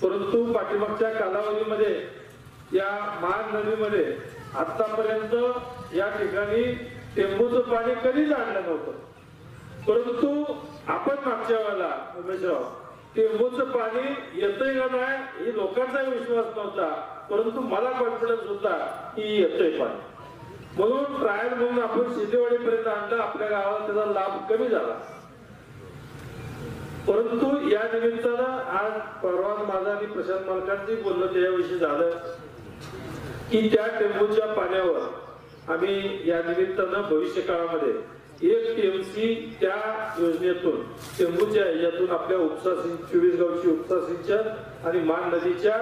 परंतु पाठीमागच्या कालावधीमध्ये या मान नदीमध्ये आतापर्यंत या ठिकाणी टेंबूचं पाणी कधीच आणलं नव्हतं. परंतु आपण मागच्या वेळेला उमेशराव टेंबूचं पाणी येतंय का नाही ही लोकांचा विश्वास नव्हता, परंतु मला कॉन्फिडन्स होता की येतंय पाणी. म्हणून ट्रायल म्हणून आपण शेतीवाडीपर्यंत आणलं. आपल्या गावाला त्याचा लाभ कमी झाला. परंतु या निमित्तानं आज परवा माझा आणि प्रशांत मालकांची बोलणं त्याविषयी झालं की त्या टेंबूच्या पाण्यावर आम्ही या निमित्तानं भविष्य काळामध्ये 1 TMC त्या योजनेतून टेंबूच्या यातून आपल्या उपसा 24 गावची उपसा सिंचन आणि मान नदीच्या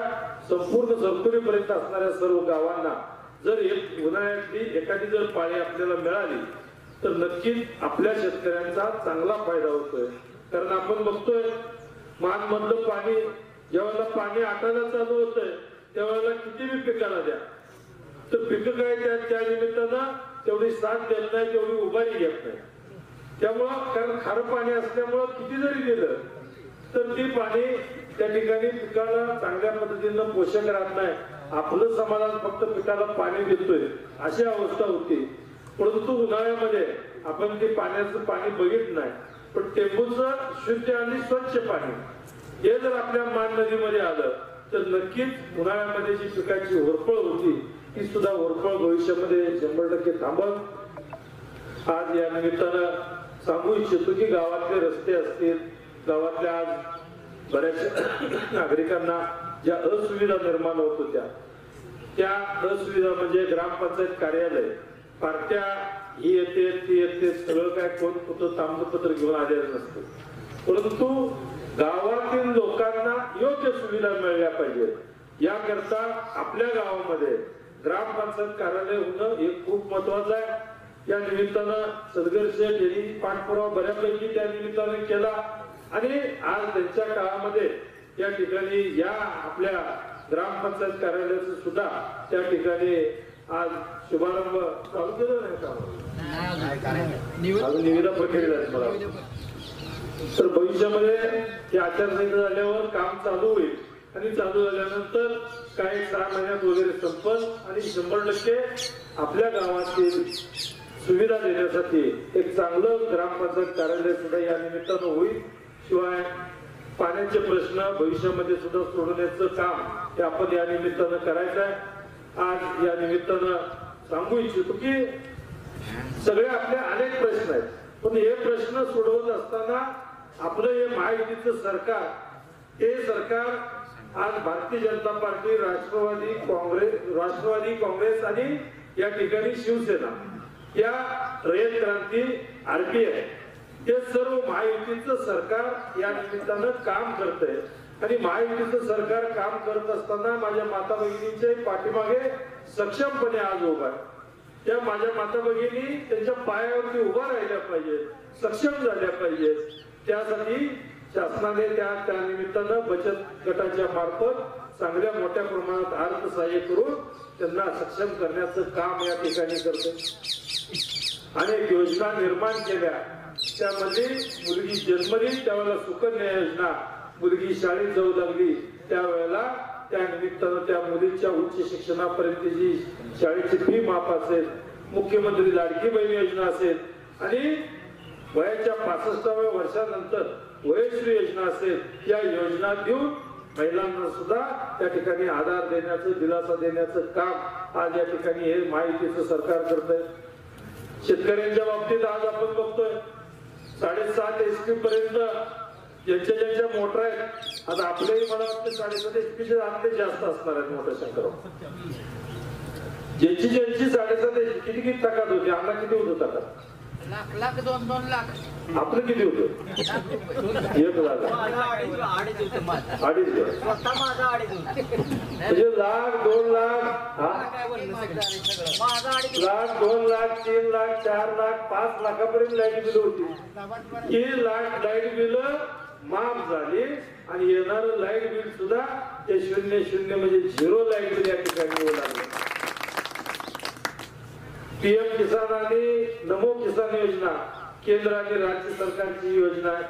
संपूर्ण सरकुरीपर्यंत असणाऱ्या सर्व गावांना जर उन्हाळ्यातली एखादी जर पाळी आपल्याला मिळाली तर नक्कीच आपल्या शेतकऱ्यांचा चांगला फायदा होतोय. कारण आपण बघतोय मान मधलं पाणी जेव्हा पाणी आटायला चालू होतंय त्यावेळेला किती बी पिकाला द्या तर पिकं काय त्या निमित्तानं तेवढी साथ देत नाही, तेवढी उभारी घेत नाही. त्यामुळं कारण खारं पाणी असल्यामुळं किती जरी दिलं तर ती पाणी त्या ठिकाणी पिकाला चांगल्या पद्धतीनं पोषक राहत नाही. आपलं समाधान फक्त पिकाला पाणी देतोय अशी अवस्था होती. परंतु उन्हाळ्यामध्ये आपण ते पाण्याचं पाणी बघित नाही, पण टेंबूचं शुद्ध आणि स्वच्छ पाणी हे जर आपल्या मान नदीमध्ये आलं तर नक्कीच उन्हाळ्यामध्ये जी पिकाची होरपळ होती ती सुद्धा होरपळ भविष्यामध्ये 100% थांबल. आज या निमित्तानं सांगू इच्छितो की गावातले रस्ते असतील, गावातल्या आज बऱ्याच नागरिकांना ज्या असुविधा निर्माण होत होत्या त्या असुविधा म्हणजे ग्रामपंचायत कार्यालय पार्ट्या ही येते ती येते सगळं काय कोण कुठं ताम्रपत्र घेऊन आलेलं नसतं. परंतु गावातील लोकांना योग्य सुविधा मिळाल्या पाहिजेत याकरता आपल्या गावामध्ये ग्रामपंचायत कार्यालय होणं हे खूप महत्वाचं आहे. या निमित्तानं सदगर शेठ यांनी पाठपुरावा बऱ्यापैकी त्या निमित्तानं केला आणि आज त्यांच्या काळामध्ये या ठिकाणी या आपल्या ग्रामपंचायत कार्यालयाचं सुद्धा त्या ठिकाणी आज शुभारंभ चालू केला नाही का निविदा प्रक्रिया मला. तर भविष्यामध्ये ही आचारसंहिता झाल्यावर काम चालू होईल आणि चालू झाल्यानंतर काही 6 महिन्यात वगैरे संपल आणि 100% आपल्या गावातील सुविधा देण्यासाठी एक चांगलं ग्रामपंचायत कार्यालय सुद्धा या निमित्तानं होईल. शिवाय पाण्याचे प्रश्न भविष्यामध्ये सुद्धा सोडवण्याचं काम हे आपण या निमित्तानं करायचं आहे. आज या निमित्तानं सांगू इच्छितो की सगळे आपले अनेक प्रश्न आहेत, पण हे प्रश्न सोडवत असताना आपलं हे महायुतीचं सरकार हे सरकार आज भारतीय जनता पार्टी, राष्ट्रवादी काँग्रेस आणि या ठिकाणी शिवसेना या रयत क्रांती RPI हे सर्व महायुतीचं सरकार या निमित्तानं काम करतंय. आणि महायुतीचं सरकार काम करत असताना माझ्या माता भगिनीच्या पाठीमागे सक्षमपणे आज उभा आहे. त्या माझ्या माता भगिनी त्यांच्या पायावरती उभा राहिल्या पाहिजेत, सक्षम झाल्या पाहिजेत. त्यासाठी शासनाने त्या निमित्तानं बचत गटाच्या मार्फत चांगल्या मोठ्या प्रमाणात अर्थसहाय्य करून त्यांना सक्षम करण्याचं काम या ठिकाणी करते. अनेक योजना निर्माण केल्या. त्यामध्ये मुलगी जन्मली त्यावेळेला सुकन्या योजना, मुलगी शाळेत जाऊ लागली त्यावेळेला त्या निमित्तानं त्या मुलीच्या उच्च शिक्षणापर्यंतची शाळेची फी माफ असेल, मुख्यमंत्री लाडकी बहीण योजना असेल आणि वयाच्या 65व्या वर्षानंतर वयश्री योजना असेल, या योजना देऊन महिलांना सुद्धा त्या ठिकाणी आधार देण्याचं, दिलासा देण्याचं काम आज या ठिकाणी हे महायुतीचं सरकार करतंय. शेतकऱ्यांच्या बाबतीत आज आपण बघतोय 7.5 HP पर्यंत ज्यांच्या मोटर आहेत. आता आपल्याही मला वाटतं 7.5 HP आपले जास्त असणार आहेत मोठ्या शंकर. ज्यांची 7.5 किती ताकद होती, आम्हाला किती होतं ताकद? लाख 2 लाख. आपलं किती होतं? 1 लाख 2.5 म्हणजे लाख 2 लाख लाख 2 लाख 3 लाख 4 लाख 5 लाखापर्यंत लाईट बिल होती. ही लाईट बिल माफ झाली आणि येणार लाईट बिल सुद्धा ते 0 म्हणजे 0 लाईट बिल या ठिकाणी येऊ लागले. PM किसान आणि नमो किसान योजना केंद्र आणि राज्य सरकारची योजना आहे.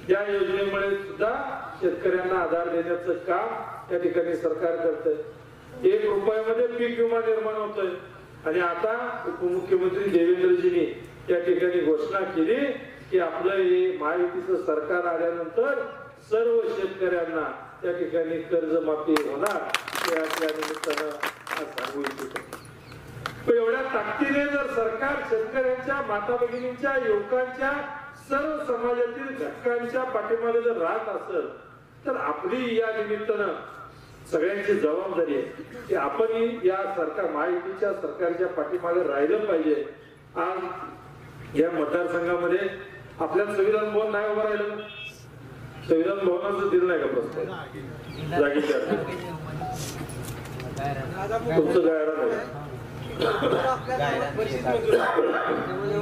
या योजनेमुळे सुद्धा शेतकऱ्यांना आधार देण्याचं काम त्या ठिकाणी सरकार करतंय. 1 रुपयामध्ये पीक विमा निर्माण होतोय. आणि आता उपमुख्यमंत्री देवेंद्रजींनी त्या ठिकाणी घोषणा केली की आपलं हे महायुतीचं सरकार आल्यानंतर सर्व शेतकऱ्यांना त्या ठिकाणी कर्जमाफी होणार. त्या निमित्तानं आज सांगू इच्छितो. पण एवढ्या ताकदीने जर सरकार शेतकऱ्यांच्या, माता भगिनींच्या, युवकांच्या, सर्व समाजातील घटकांच्या पाठीमागे जर राहत असेल तर आपली या निमित्तानं सगळ्यांची जबाबदारी आहे की आपण या सरकार महायुतीच्या सरकारच्या पाठीमागे राहिलं पाहिजे. आज या मतदारसंघामध्ये आपल्या संविधान भवन नाही उभं राहिलं. संविधान भवनाचं दिलं नाही का प्रस्ताव जागेच्या तुमचं गायरा नाही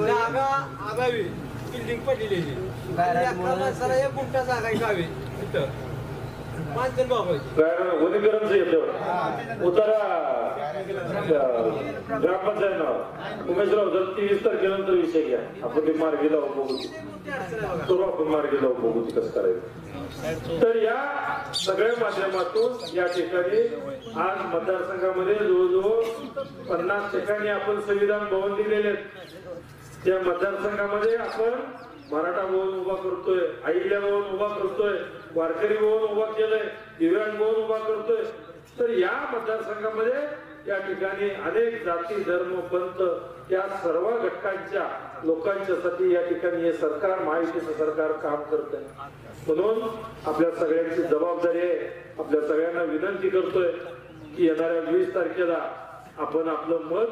जागा आगावी बिल्डिंग पडलेली एक गुंठा जागा गावी तिथं 5 जण बाबायचे वनीकरणचं येतं उतारा ग्रामपंचायत नाव उमेशराव जर 23 तारखेनंतर विषय घ्या. आपण ते मार्गी लावून बघू करू. आपण मार्गी लावून बघू कसं करायचं. तर या सगळ्या माध्यमातून या ठिकाणी आज मतदारसंघामध्ये जवळजवळ 50 ठिकाणी आपण संविधान भवन दिलेले आहेत. त्या मतदारसंघामध्ये आपण मराठा भवन उभा करतोय, अहिल्या भवन उभा करतोय, वारकरी भवन उभा केलंय, दिव्यांग भवन उभा करतोय. तर या मतदारसंघामध्ये या ठिकाणी अनेक जाती, धर्म, पंथ या सर्व घटकांच्या लोकांच्यासाठी या ठिकाणी हे सरकार, महायुतीचं सरकार काम करतंय. म्हणून आपल्या सगळ्यांची जबाबदारी आहे. आपल्या सगळ्यांना विनंती करतोय की येणाऱ्या 20 तारखेला आपण आपलं मत